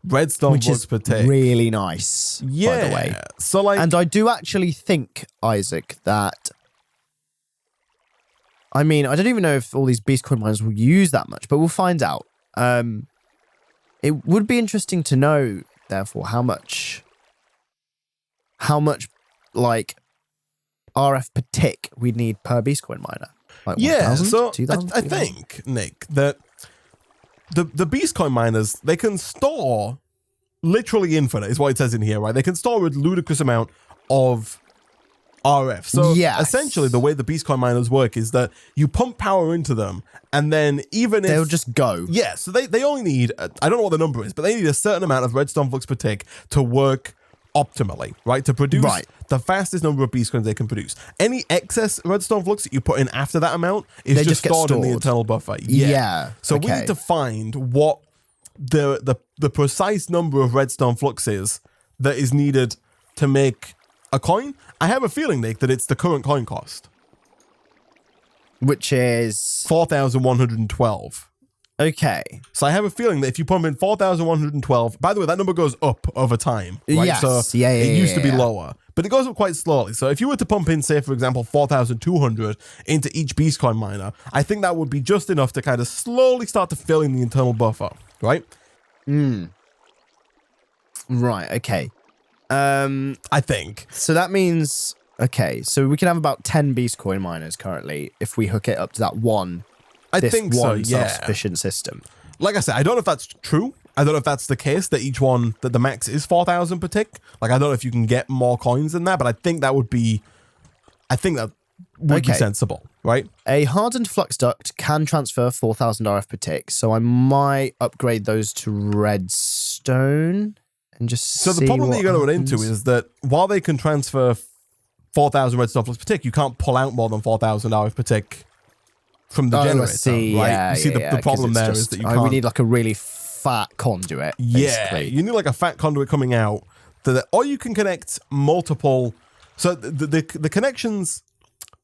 redstone blocks per tick. Really nice, by the way. So and I do actually think, Isaac, that. I don't even know if all these beast coin miners will use that much, but we'll find out. It would be interesting to know, therefore, how much like RF per tick we'd need per beast coin miner. Like 1,000, so 2,000, I think, Nick, that the beast coin miners, they can store literally infinite, is what it says in here, right? They can store a ludicrous amount of RF. So essentially the way the beast coin miners work is that you pump power into them, and then they'll just go. Yeah, so they only need, I don't know what the number is, but they need a certain amount of redstone flux per tick to work optimally, right? To produce the fastest number of beast coins they can produce. Any excess redstone flux that you put in after that amount is just stored in the internal buffer. Yeah. So we need to find what the precise number of redstone flux is that is needed to make a coin. I have a feeling, Nick, that it's the current coin cost, which is 4,112. Okay. So I have a feeling that if you pump in 4,112, by the way, that number goes up over time, right? Yes. So it used to be lower, but it goes up quite slowly. So if you were to pump in, say, for example, 4,200 into each beast coin miner, I think that would be just enough to kind of slowly start to fill in the internal buffer, right? Right. Okay. I think. So that means, so we can have about 10 beast coin miners currently if we hook it up to that one. I think so, yeah. Self-sufficient system. Like I said, I don't know if that's true. I don't know if that's the case, that each one, that the max is 4,000 per tick. Like, I don't know if you can get more coins than that, but I think that would be sensible, right? A hardened flux duct can transfer 4,000 RF per tick, so I might upgrade those to redstone and just So the problem that you're going to run into is that while they can transfer 4,000 redstone flux per tick, you can't pull out more than 4,000 RF per tick from the generator, right? Yeah, you see the problem there is that you can't. We need like a really fat conduit. Yeah, you need like a fat conduit coming out, or you can connect multiple. So the connections.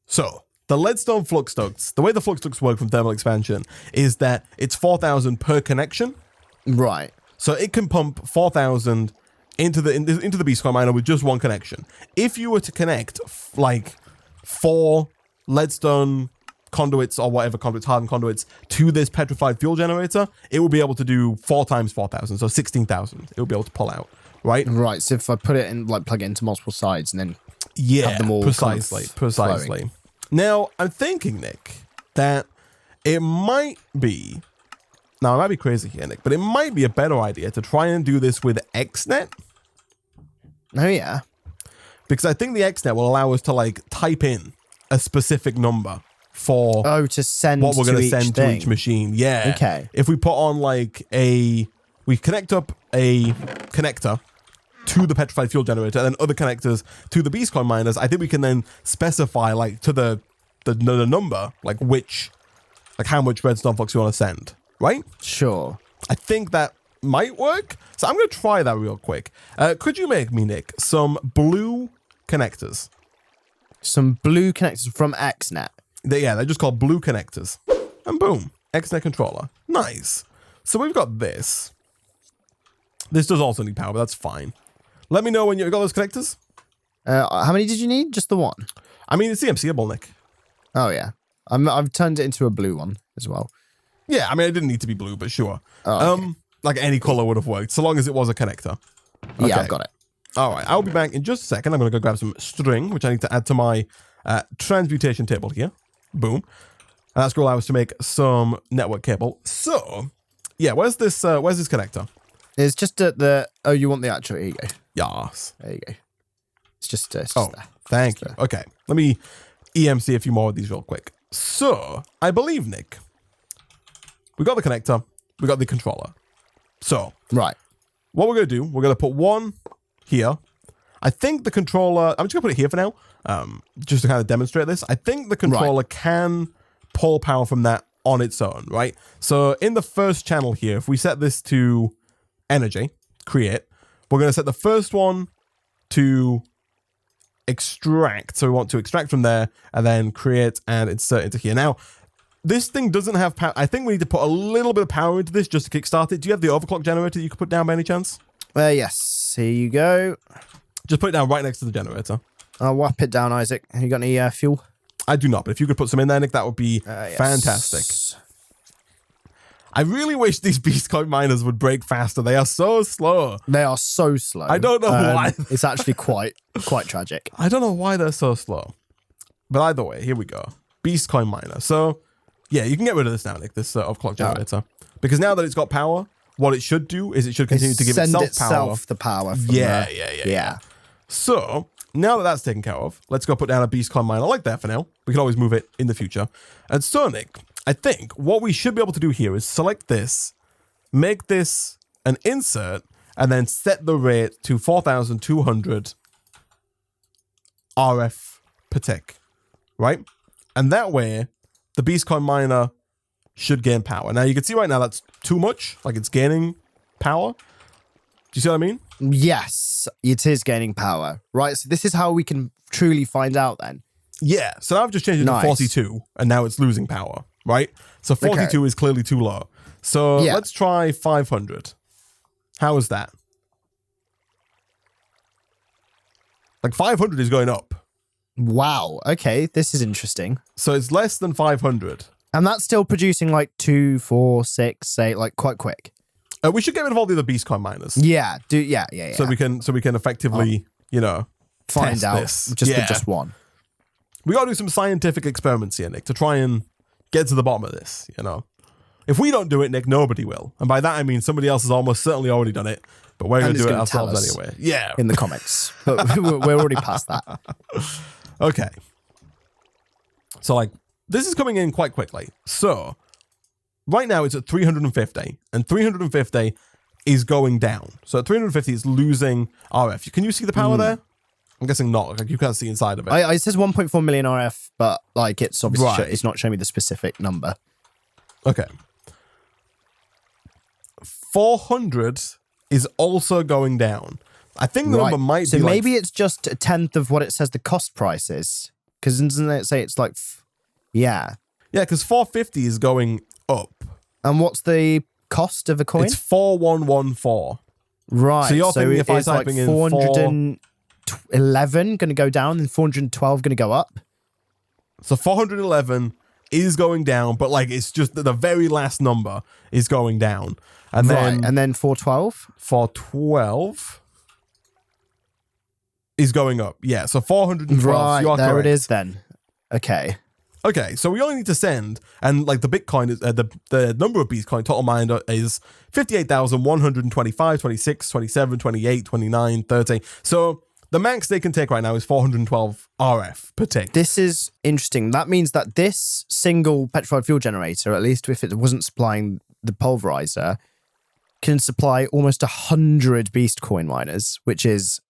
So the leadstone flux ducts, the way the flux ducts work from thermal expansion is that it's 4,000 per connection. Right. So it can pump 4,000 into the beast coin miner with just one connection. If you were to connect like 4 leadstone conduits or whatever conduits, hardened conduits, to this petrified fuel generator, it will be able to do 4 times 4,000, so 16,000. It will be able to pull out, right? Right. So if I put it in, like, plug it into multiple sides and then have them all precisely. Now I'm thinking, Nick, that it might be. Now I might be crazy here, Nick, but it might be a better idea to try and do this with XNet. Oh yeah, because I think the XNet will allow us to like type in a specific number for to send what we're going to send thing. to each machine. Yeah. Okay. If we put on like we connect up a connector to the petrified fuel generator and then other connectors to the beast coin miners, I think we can then specify like to the number, like how much redstone flux you want to send, right? Sure. I think that might work. So I'm going to try that real quick. Could you make me, Nick, some blue connectors? Some blue connectors from XNet. They're just called blue connectors. And boom, XNet controller. Nice. So we've got this. This does also need power, but that's fine. Let me know when you've got those connectors. How many did you need? Just the one? I mean, it's EMCable, Nick. Oh, yeah. I've turned it into a blue one as well. Yeah, I mean, it didn't need to be blue, but sure. Oh, okay. Like any color would have worked, so long as it was a connector. Okay. Yeah, I've got it. All right, I'll be back in just a second. I'm going to go grab some string, which I need to add to my transmutation table here. Boom. And that's going to allow us to make some network cable. So, yeah, where's this connector? It's just at the... Oh, you want the actual... Here you go. Yes. There you go. It's just there. Thank you. Okay, let me EMC a few more of these real quick. So, I believe, Nick, we got the connector, we got the controller. So, right. What we're going to do, we're going to put one here. I think the controller... I'm just going to put it here for now, just to kind of demonstrate this. I think the controller can pull power from that on its own, right? So, in the first channel here, if we set this to energy, create, we're going to set the first one to extract. So we want to extract from there and then create and insert into here. Now, this thing doesn't have power. I think we need to put a little bit of power into this just to kickstart it. Do you have the overclock generator that you could put down by any chance? Yes. Here you go. Just put it down right next to the generator. I'll whap it down, Isaac. Have you got any fuel? I do not, but if you could put some in there, Nick, that would be fantastic. I really wish these beast coin miners would break faster. They are so slow. They are so slow. I don't know why. It's actually quite tragic. I don't know why they're so slow. But either way, here we go. Beast coin miner. So, yeah, you can get rid of this now, Nick, this overclock generator. Because now that it's got power, what it should do is it should continue to give itself the power. Yeah. So, now that that's taken care of, let's go put down a beast coin miner like that for now. We can always move it in the future. And so, Nick, I think what we should be able to do here is select this, make this an insert, and then set the rate to 4,200 RF per tick, right? And that way, the beast coin miner should gain power. Now, you can see right now that's too much, like it's gaining power. Do you see what I mean? Yes, it is gaining power, right? So this is how we can truly find out then. Yeah, so now I've just changed it to 42, and now it's losing power. Right? So 42 is clearly too low. So let's try 500. How is that? Like 500 is going up. Wow. Okay. This is interesting. So it's less than 500. And that's still producing like 2, 4, 6, 8, like quite quick. We should get rid of all the other beast coin miners. Yeah. Yeah. So we can effectively, find out this. Just one. We got to do some scientific experiments here, Nick, to try and get to the bottom of this, If we don't do it, Nick, nobody will. And by that, I mean somebody else has almost certainly already done it, but we're going to do it ourselves anyway. Yeah. In the comments. But we're already past that. Okay. So, this is coming in quite quickly. So, right now it's at 350, and 350 is going down. So, at 350, it's losing RF. Can you see the power there? I'm guessing not. Like, you can't see inside of it. It says 1.4 million RF, but it's obviously it's not showing me the specific number. Okay. 400 is also going down. I think the number might be so maybe it's just a tenth of what it says the cost price is. Because doesn't it say it's like... Yeah, because 450 is going up. And what's the cost of a coin? It's 4114. Right. So you're thinking if I typing in 411 going to go down and 412 going to go up? So 411 is going down, but it's just the very last number is going down. And then 412? 412 is going up. Yeah, so 412. Right, you are there correct. It is then. Okay. Okay, so we only need to send, and the Bitcoin, the number of Bitcoin total mined is 58,125, 26, 27, 28, 29, 30. So the max they can take right now is 412 RF per tick. This is interesting. That means that this single petrified fuel generator, at least if it wasn't supplying the pulverizer, can supply almost 100 beast coin miners, which is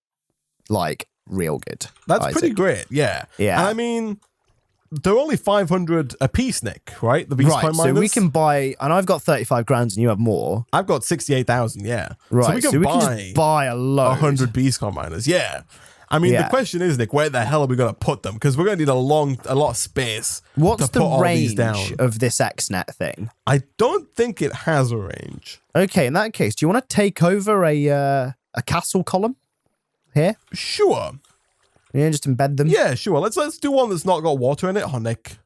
like real good. That's Isaac. pretty great, yeah. Yeah. And I mean, they're only 500 a piece, Nick, right? The beast coin miners. So we can buy, and I've got 35 grand and you have more. I've got 68,000, yeah. Right, So we can buy just buy a load. 100 beast coin miners, yeah. I mean, the question is, Nick, where the hell are we going to put them? Because we're going to need a lot of space. What's to the put all these range down. of this XNet thing? I don't think it has a range. Okay, in that case, do you want to take over a castle column here? Sure. Yeah, just embed them. Yeah, sure. Let's do one that's not got water in it. Oh, Nick.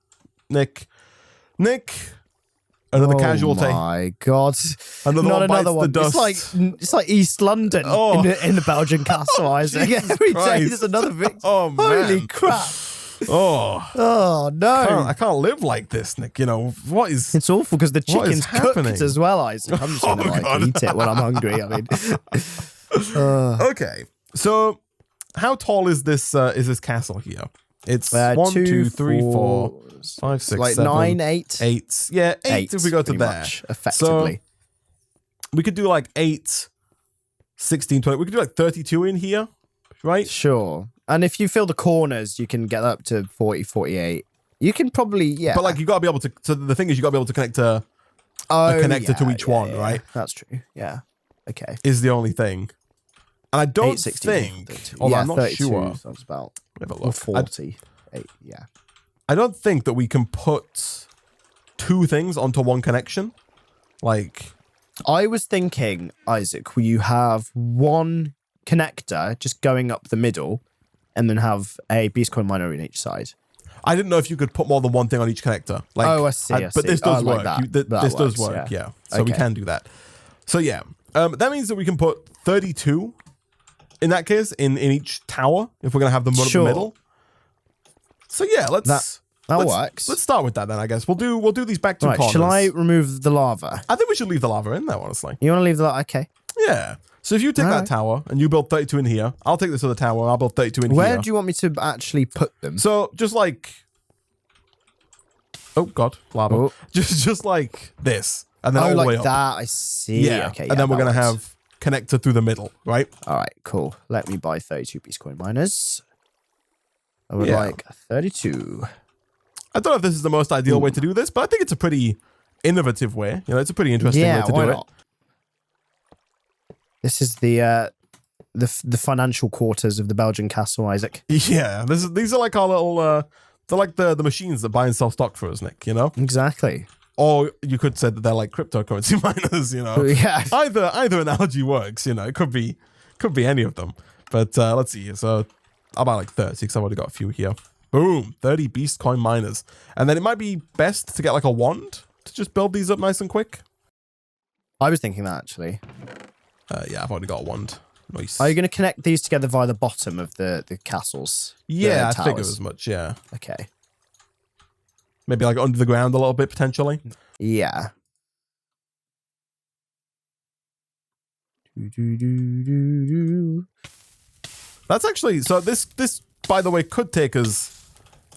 Another casualty. Oh my god! Another one. The dust. It's like East London in the Belgian castle, Isaac. Every day there's another victim. Oh man! Holy crap! Oh no! I can't live like this, Nick. You know what is? It's awful because the chicken's cooked as well, Isaac. I'm just gonna eat it when I'm hungry. I mean, okay. So, how tall is this castle here? It's 1, 2, 3, 4, 5, 6, like 7, 9, 8. 8. Yeah, 8 if we go to there. Much, effectively. So, we could do like 8, 16, 20. We could do like 32 in here, right? Sure. And if you fill the corners, you can get up to 40, 48. You can probably, But like, you got to be able to, so the thing is, you got to be able to connect to a connector to each one, right? That's true. Yeah. Okay. Is the only thing. And I don't 8, 16, think, although I'm not 32 sure. sounds about, Have a look. or 40. Yeah. I don't think that we can put 2 things onto one connection. Like, I was thinking, Isaac, will you have one connector just going up the middle and then have a beast coin miner in each side? I didn't know if you could put more than one thing on each connector. Like, I see. But this does work. Like this works, does work, yeah. So we can do that. So yeah, that means that we can put 32 in that case in each tower if we're gonna have them run up the middle. So yeah, let's works. Let's start with that then. I guess we'll do these back 2 corners. Shall I remove the lava? I think we should leave the lava in there, honestly. You want to leave the lava? Okay. Yeah. So if you take that tower and you build 32 in here, I'll take this other tower and I'll build 32 in here. Where do you want me to actually put them? So just like, oh god, lava. Oh. Just like this, and then all the like way up. that. I see. Yeah. Okay. And then we're gonna have connector through the middle, right? All right. Cool. Let me buy 32 beast coin miners. I would like 32. I don't know if this is the most ideal way to do this, but I think it's a pretty innovative way. You know, it's a pretty interesting way to do it. This is the financial quarters of the Belgian castle, Isaac. Yeah, these are like our little. They're like the machines that buy and sell stock for us, Nick. You know, exactly. Or you could say that they're like cryptocurrency miners. You know, yeah. Either analogy works. You know, it could be any of them. But let's see. So I'll buy like 30 because I've already got a few here. Boom, 30 beast coin miners, and then it might be best to get like a wand to just build these up nice and quick. I was thinking that actually. Yeah, I've already got a wand. Nice. Are you going to connect these together via the bottom of the castles? Yeah, I figured as much, yeah. Okay. Maybe like under the ground a little bit, potentially? Yeah. That's actually... So this, by the way, could take us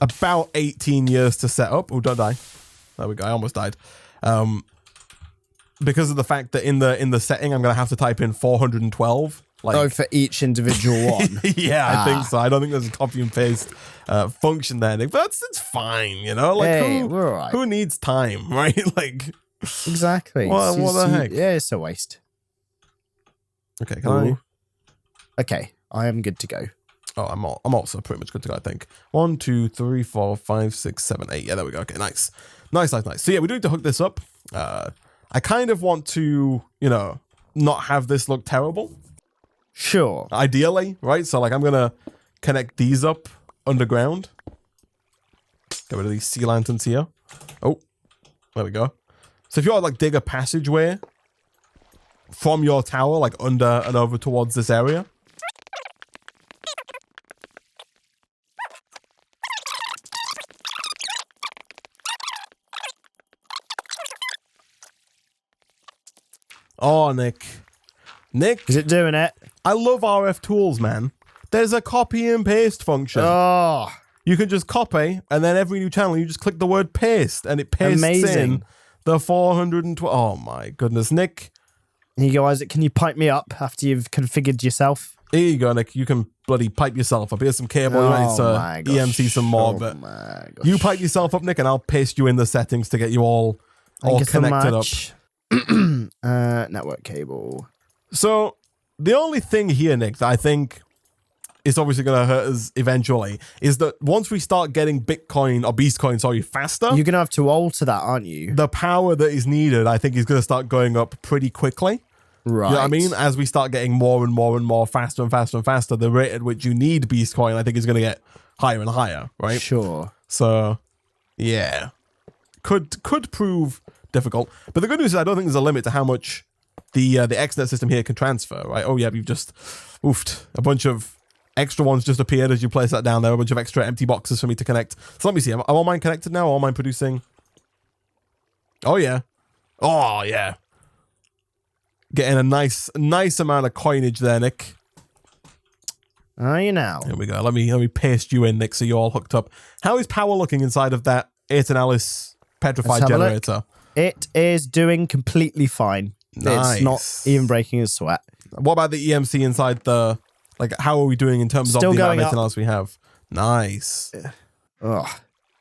about 18 years to set up. Oh, don't die. There we go. I almost died. Because of the fact that in the setting, I'm going to have to type in 412. Like, for each individual one. Yeah, I think so. I don't think there's a copy and paste function there, Nick. But it's fine, you know. Like, hey, we're all right. Who needs time, right? Like, exactly. What the heck? Yeah, it's a waste. Okay, can I? Okay, I am good to go. Oh, I'm also pretty much good to go. I think 1, 2, 3, 4, 5, 6, 7, 8. Yeah, there we go. Okay, nice. So yeah, we do need to hook this up. I kind of want to, you know, not have this look terrible. Sure. Ideally, right? So like I'm going to connect these up underground. Get rid of these sea lanterns here. Oh, there we go. So if you want to like dig a passageway from your tower, like under and over towards this area. Oh, Nick. Is it doing it? I love RF tools, man. There's a copy and paste function. Oh, You can just copy, and then every new channel, you just click the word paste, and it pastes in the 412. Oh, my goodness. Nick. Here you go, Isaac. Can you pipe me up after you've configured yourself? Here you go, Nick. You can bloody pipe yourself up. Here's some cable. Ready to EMC some more, but you pipe yourself up, Nick, and I'll paste you in the settings to get you all connected up. Network cable. So the only thing here, Nick, that I think is obviously going to hurt us eventually is that once we start getting Bitcoin or Beastcoin, faster, you're going to have to alter that, aren't you? The power that is needed, I think, is going to start going up pretty quickly. Right. You know what I mean? As we start getting more and more and more, faster and faster and faster, the rate at which you need Beastcoin, I think, is going to get higher and higher, right? Sure. So, yeah. Could prove difficult. But the good news is I don't think there's a limit to how much the XNet system here can transfer, right? Oh, yeah, we've just oofed a bunch of extra ones just appeared as you place that down there, a bunch of extra empty boxes for me to connect. So let me see. Are all mine connected now? Are all mine producing? Oh, yeah. Oh, yeah. Getting a nice amount of coinage there, Nick. Are you now? Here we go. Let me paste you in, Nick, so you're all hooked up. How is power looking inside of that 8 Alice Petrified generator? It is doing completely fine. Nice. It's not even breaking a sweat. What about the EMC inside the... Like, how are we doing in terms of the amount of 8 Alice we have? Nice. Ugh.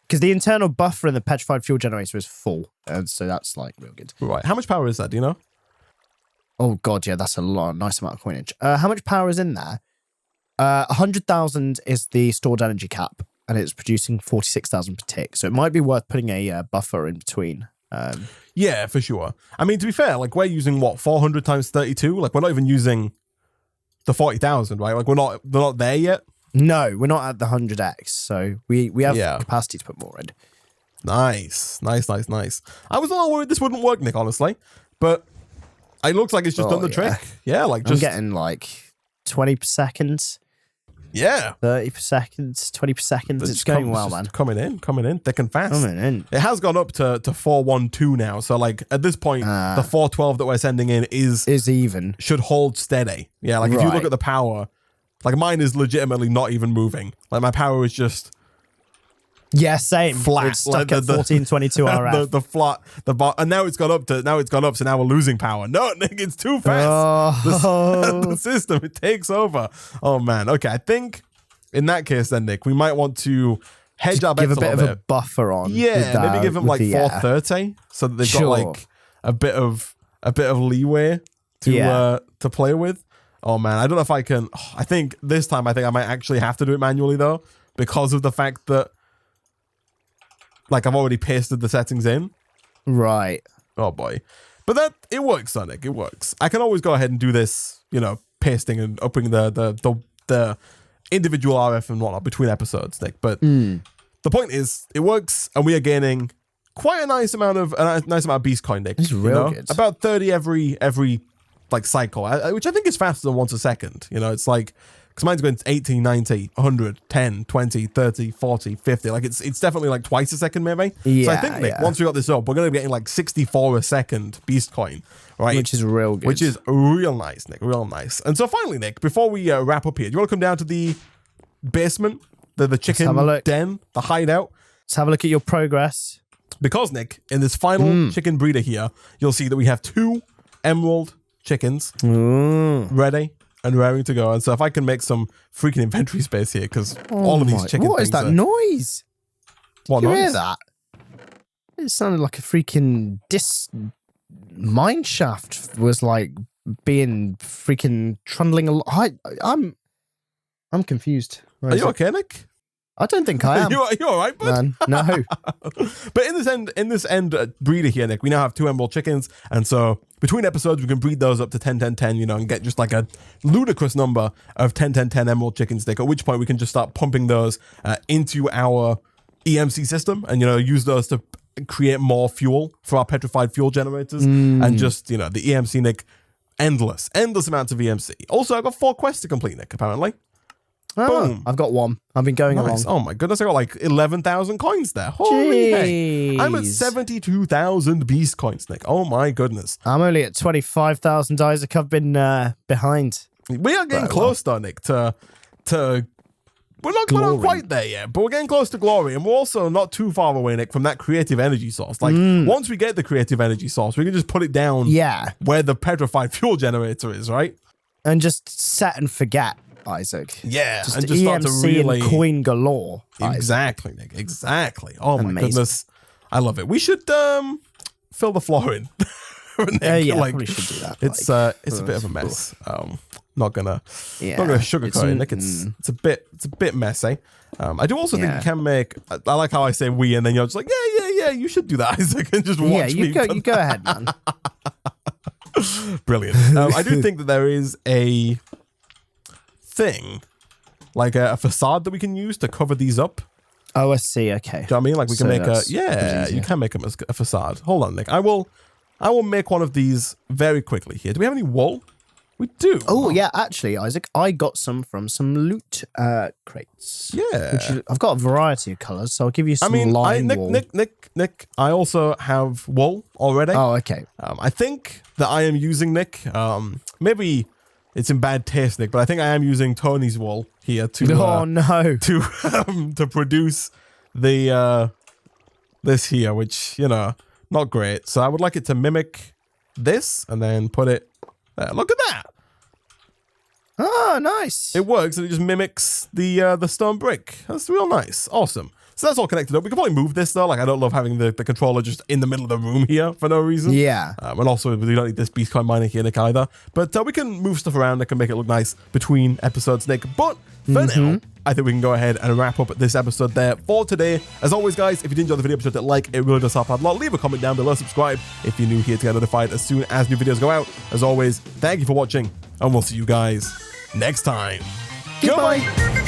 Because the internal buffer in the Petrified fuel generator is full. And so that's, like, real good. Right. How much power is that? Do you know? Oh, God, yeah, that's a nice amount of coinage. How much power is in there? 100,000 is the stored energy cap, and it's producing 46,000 per tick. So it might be worth putting a buffer in between. Yeah, for sure. I mean, to be fair, like, we're using, 400 times 32? Like, we're not even using the 40,000, right? Like, they're not there yet. No, we're not at the 100x, so we have capacity to put more in. Nice. I was a little worried this wouldn't work, Nick, honestly, but it looks like it's just done the trick. Yeah, like just... I'm getting like 20 per second. Yeah. 30 per second, 20 per second. It's going well, man. Coming in, thick and fast. Coming in. It has gone up to 412 now, so like at this point, the 412 that we're sending in is even. Should hold steady. Yeah, like if you look at the power, like mine is legitimately not even moving. Like my power is just... Yeah, same. Flat. It's stuck at 1422 RF. the flat, and now it's gone up, so now we're losing power. No, Nick, it's too fast. The system, it takes over. Oh, man. Okay, I think in that case then, Nick, we might want to hedge our bets give a bit of a buffer on. Yeah, maybe give them like 430 so that they've got like a bit of leeway to play with. Oh, man, I don't know if I can. I think this time, I might actually have to do it manually, though, because of the fact that like I've already pasted the settings in. Right. Oh boy. But it works, Sonic. It works. I can always go ahead and do this, pasting and upping the individual RF and whatnot between episodes, Nick. But the point is, it works, and we are gaining quite a nice amount of Beastcoin, Nick. It's real good. About 30 every like cycle, which I think is faster than once a second. It's like, because mine's going 80, 90, 100, 10, 20, 30, 40, 50. Like it's definitely like twice a second, maybe. Yeah, so I think, Nick, once we got this up, we're going to be getting like 64 a second Beastcoin, right? Which is real good. Which is real nice, Nick. Real nice. And so finally, Nick, before we wrap up here, do you want to come down to the basement, the chicken den, the hideout? Let's have a look at your progress. Because, Nick, in this final chicken breeder here, you'll see that we have 2 emerald chickens ready and raring to go. And so if I can make some freaking inventory space here, because all of these chicken What is that noise? What Did you noise? hear that? It sounded like a freaking mine shaft was like being freaking trundling along. I'm confused. Are you okay, Nick? I don't think I am. you all right, bud? Man, no. But in this end breeder here, Nick, we now have 2 emerald chickens, and so between episodes we can breed those up to 10, 10, 10, and get just like a ludicrous number of 10, 10, 10 emerald chickens, Nick, at which point we can just start pumping those into our EMC system and, use those to create more fuel for our petrified fuel generators and just, the EMC, Nick, endless amounts of EMC. Also, I've got 4 quests to complete, Nick, apparently. Boom. I've got 1. I've been going along. Oh my goodness, I got like 11,000 coins there. Holy heck. I'm at 72,000 beast coins, Nick. Oh my goodness. I'm only at 25,000, Isaac. I've been behind. We are getting close, though, Nick, to to... We're not quite there yet, but we're getting close to glory, and we're also not too far away, Nick, from that creative energy source. Like, once we get the creative energy source, we can just put it down where the petrified fuel generator is, right? And just set and forget, Isaac. Yeah, just and just start to really... and coin galore. Exactly, Nick, exactly. Oh, my goodness. I love it. We should fill the floor in. Probably should do that. It's a bit of a mess. Not gonna sugarcoat it, Nick. It's a bit messy. I do also think you can make. I like how I say we, and then you're just like, yeah. You should do that, Isaac, and just watch me. You go ahead, man. Brilliant. I do think that there is a thing, like a facade that we can use to cover these up. Oh, I see. Okay. Do you know what I mean? Like we can make you can make them as a facade. Hold on, Nick. I will make one of these very quickly here. Do we have any wool? We do. Oh, yeah. Actually, Isaac, I got some from some loot crates. Yeah. I've got a variety of colors, so I'll give you some wool. Nick, I also have wool already. Oh, okay. I think that I am using, Nick, maybe it's in bad taste, Nick, but I think I am using Tony's wool here to to produce the this here, which, not great. So I would like it to mimic this and then put it there. Look at that. Oh, nice. It works and it just mimics the stone brick. That's real nice. Awesome. So that's all connected up. We can probably move this though. Like I don't love having the controller just in the middle of the room here for no reason. Yeah. And also we don't need this beast coin miner here, Nick, either. But we can move stuff around that can make it look nice between episodes, Nick. But for now, I think we can go ahead and wrap up this episode there for today. As always, guys, if you did enjoy the video, be sure to like. It really does help out a lot. Leave a comment down below. Subscribe if you're new here to get notified as soon as new videos go out. As always, thank you for watching, and we'll see you guys next time. Goodbye.